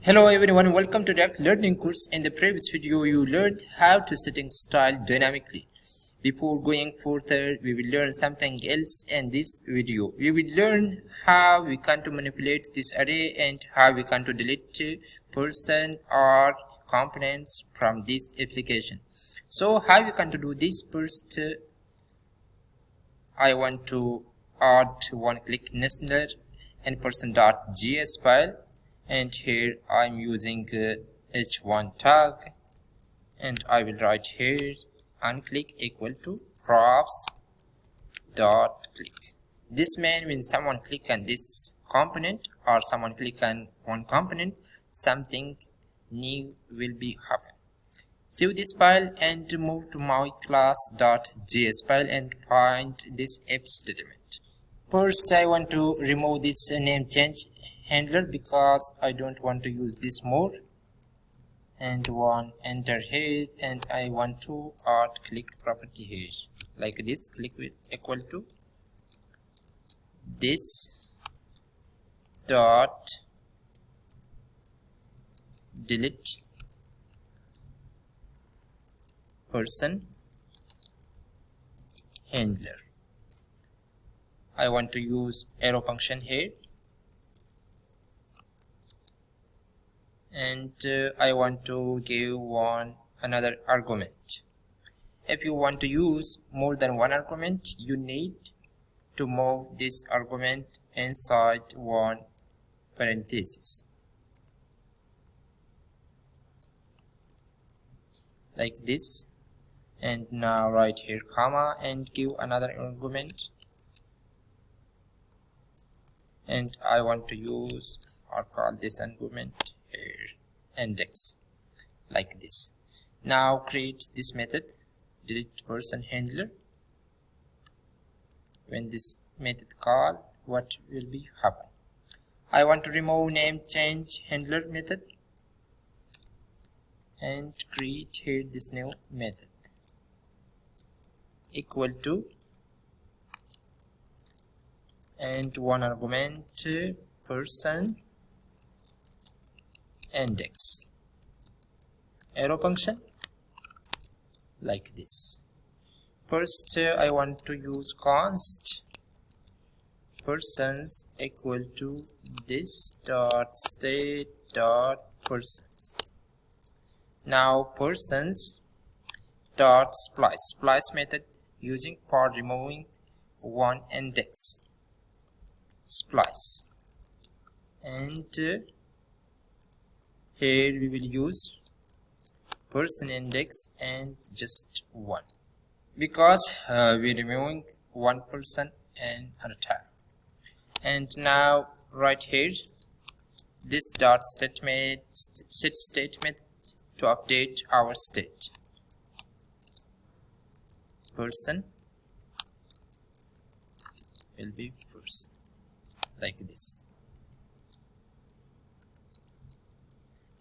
Hello everyone, welcome to React learning course. In the previous video you learned how to setting style dynamically. Before going further, we will learn something else in this video. We will learn how we can to manipulate this array and how we can to delete person or components from this application. So how we can to do this? First, I want to add one click listener and person.js file. And here I'm using h1 tag, and I will write here onClick equal to props dot click. This means when someone click on this component or someone click on one component, something new will be happen. Save this file and move to my class.js file and find this if statement. First, I want to remove this name change handler because I don't want to use this more, and one enter here, and I want to add click property here like this. Click with equal to this dot delete person handler. I want to use arrow function here, and I want to give another argument. If you want to use more than one argument, you need to move this argument inside one parenthesis like this, and now right here comma and give another argument, and I want to use or call this argument here index like this. Now create this method delete person handler. When this method call, what will be happen? I want to remove name change handler method and create here this new method equal to, and one argument person index arrow function like this. First, I want to use const persons equal to this dot state dot persons. Now persons dot splice method using for removing one index splice, and here we will use person index and just one because we're removing one person and at a time. And now right here this dot statement set statement to update our state person will be person like this.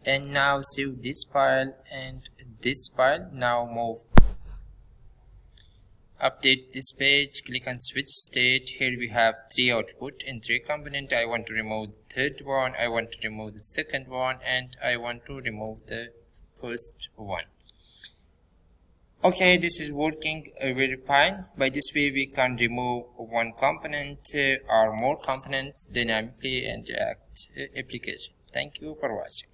And now save this file and this file. Now move update this page, click on switch state. Here we have 3 output and 3 component. I want to remove the third one, I want to remove the second one, and I want to remove the first one. Okay, this is working very fine. By this way we can remove one component or more components dynamically in React application. Thank you for watching.